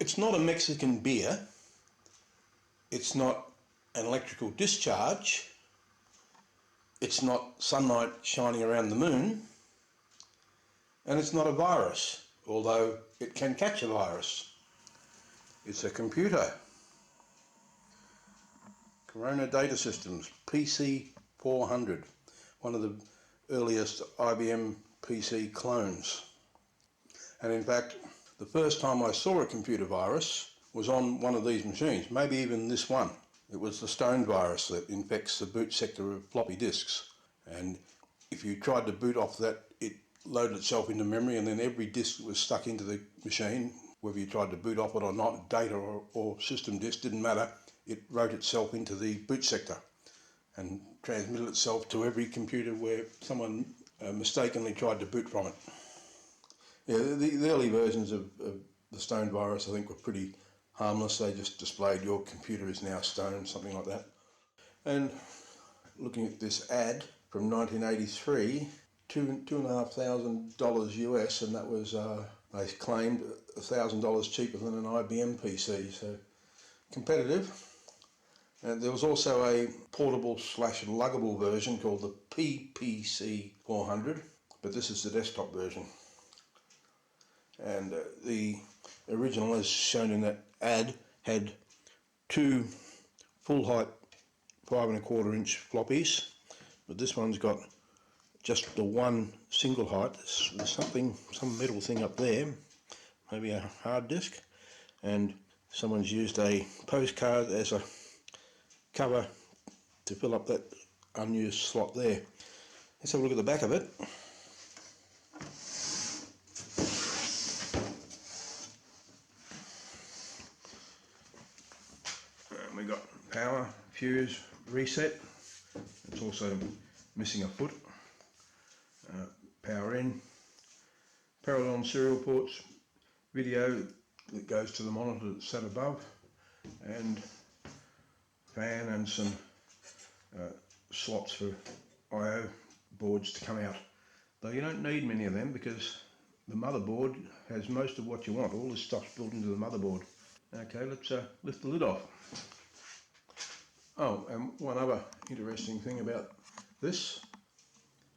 It's not a Mexican beer, it's not an electrical discharge, it's not sunlight shining around the moon, and it's not a virus, although it can catch a virus. It's a computer. Corona Data Systems, PC 400, one of the earliest IBM PC clones. And in fact, the first time I saw a computer virus was on one of these machines, maybe even this one. It was the stone virus that infects the boot sector of floppy disks. And if you tried to boot off that, it loaded itself into memory, and then every disk that was stuck into the machine, whether you tried to boot off it or not, data or system disk, didn't matter, it wrote itself into the boot sector and transmitted itself to every computer where someone mistakenly tried to boot from it. Yeah, the early versions of the stone virus, I think, were pretty harmless. They just displayed your computer is now stone, something like that. And looking at this ad from 1983, $2,500 US, and that was, they claimed, $1,000 cheaper than an IBM PC, so competitive. And there was also a portable / luggable version called the PPC 400, but this is the desktop version. And the original, as shown in that ad, had two full height 5¼ inch floppies, but this one's got just the one single height. There's some metal thing up there, maybe a hard disk, and someone's used a postcard as a cover to fill up that unused slot there. Let's have a look at the back of it. We got power, fuse, reset. It's also missing a foot. Power in, parallel serial ports, video that goes to the monitor that's sat above, and fan and some slots for I/O boards to come out. Though you don't need many of them because the motherboard has most of what you want. All this stuff's built into the motherboard. Okay, let's lift the lid off. Oh, and one other interesting thing about this,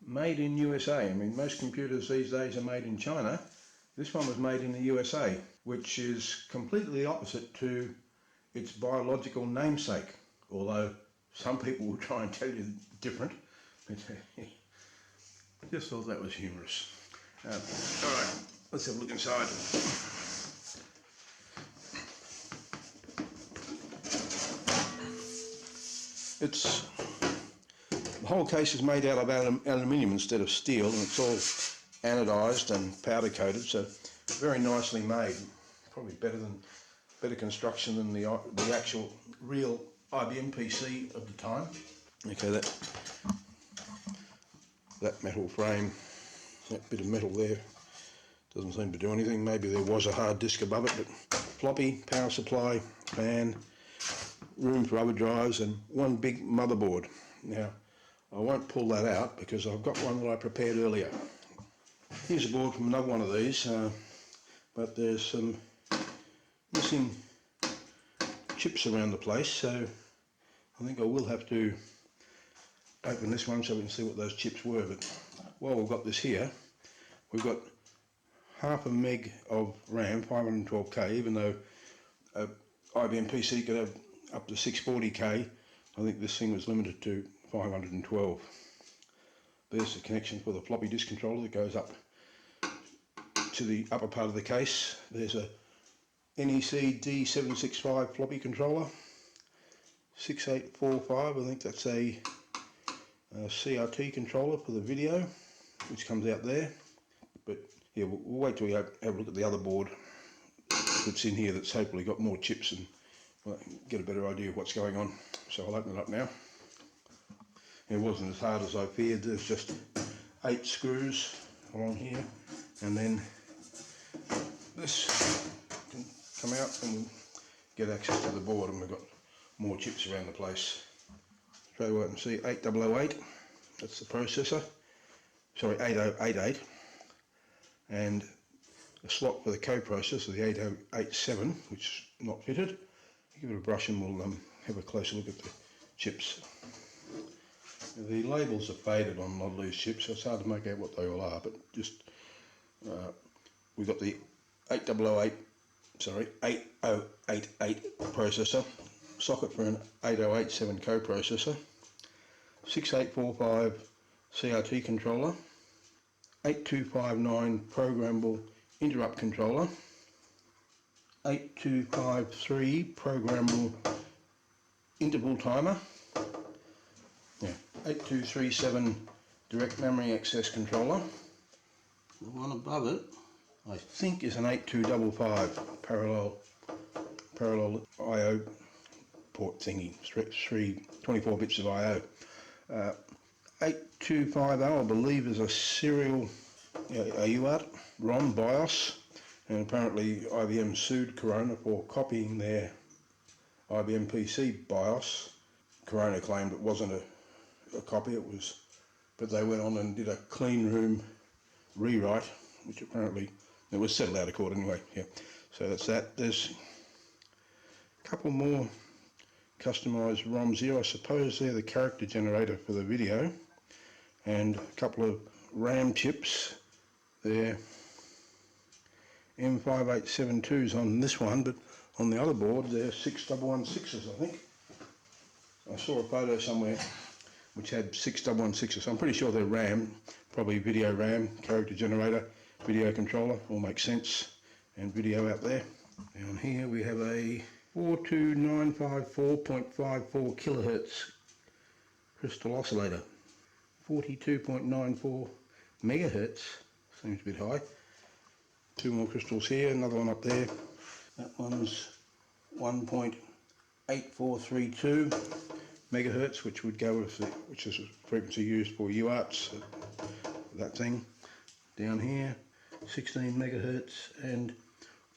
made in USA. I mean, most computers these days are made in China. This one was made in the USA, which is completely opposite to its biological namesake, although some people will try and tell you different. Just thought that was humorous. Alright, let's have a look inside. The whole case is made out of aluminium instead of steel, and it's all anodised and powder coated, so very nicely made. Probably better construction than the actual real IBM PC of the time. Okay, that metal frame, that bit of metal there, doesn't seem to do anything. Maybe there was a hard disk above it, but floppy, power supply, fan, room for other drives, and one big motherboard. Now, I won't pull that out because I've got one that I prepared earlier. Here's a board from another one of these, but there's some missing chips around the place, so I think I will have to open this one so we can see what those chips were. But while we've got this here, we've got half a meg of RAM, 512k, even though IBM PC could have up to 640k, I think this thing was limited to 512. There's the connection for the floppy disk controller that goes up to the upper part of the case. There's a NEC D765 floppy controller, 6845, I think that's a CRT controller for the video, which comes out there. But yeah, we'll wait till we have a look at the other board that's in here that's hopefully got more chips and get a better idea of what's going on. So I'll open it up now. It wasn't as hard as I feared. There's just 8 screws along here, and then this can come out and get access to the board, and we've got more chips around the place. Try to and see 8008, that's the processor, sorry 8088, and a slot for the coprocessor, the 8087, which is not fitted. Give it a brush and we'll have a closer look at the chips. The labels are faded on a lot of these chips, so it's hard to make out what they all are, but just we've got the 8088 processor, socket for an 8087 coprocessor, 6845 CRT controller, 8259 programmable interrupt controller, 8253 programmable interval timer, 8237 direct memory access controller. The one above it I think is an 8255 parallel I/O port thingy, 24 bits of I/O. 8250 I believe is a serial UART ROM BIOS, and apparently IBM sued Corona for copying their IBM PC BIOS. Corona claimed it wasn't a copy, but they went on and did a clean room rewrite, which apparently it was settled out of court anyway. Yeah, so that's that. There's a couple more customized ROMs here. I suppose they're the character generator for the video, and a couple of RAM chips. They're M5872s on this one, but on the other board they're 6116s, I think. I saw a photo somewhere which had 6116s, so I'm pretty sure they're RAM, probably video RAM, character generator, video controller, all makes sense, and video out there. Down here we have a 42954.54 kilohertz crystal oscillator, 42.94 megahertz, seems a bit high. Two more crystals here, another one up there. That one's 1.8432 megahertz, which would go with which is a frequency used for UARTs, that thing. Down here, 16 megahertz and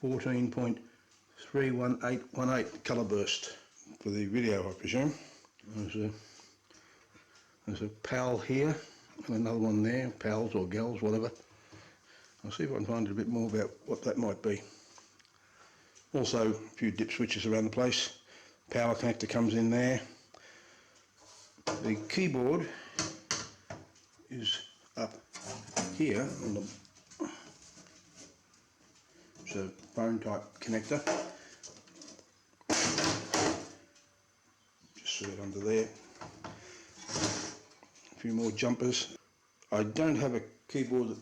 14.31818 color burst for the video, I presume. There's a PAL here and another one there, PALs or GALs, whatever. I'll see if I can find a bit more about what that might be. Also, a few dip switches around the place. Power connector comes in there. The keyboard is up here on the, it's a phone type connector. Just see it under there. A few more jumpers. I don't have a keyboard that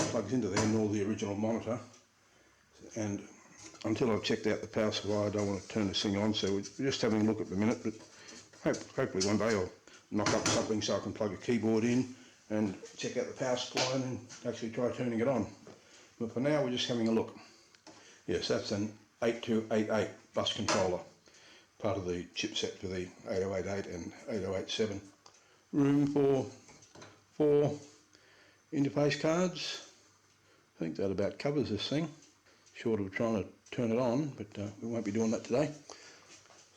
plugs into there, nor the original monitor, and until I've checked out the power supply I don't want to turn this thing on, so we're just having a look at the minute, but hopefully one day I'll knock up something so I can plug a keyboard in and check out the power supply and actually try turning it on. But for now we're just having a look. Yes, that's an 8288 bus controller, part of the chipset for the 8088 and 8087. Room for 4 interface cards. I think that about covers this thing, short of trying to turn it on, but we won't be doing that today.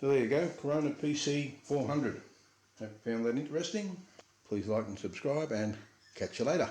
So there you go, Corona PC 400. Hope you found that interesting. Please like and subscribe, and catch you later.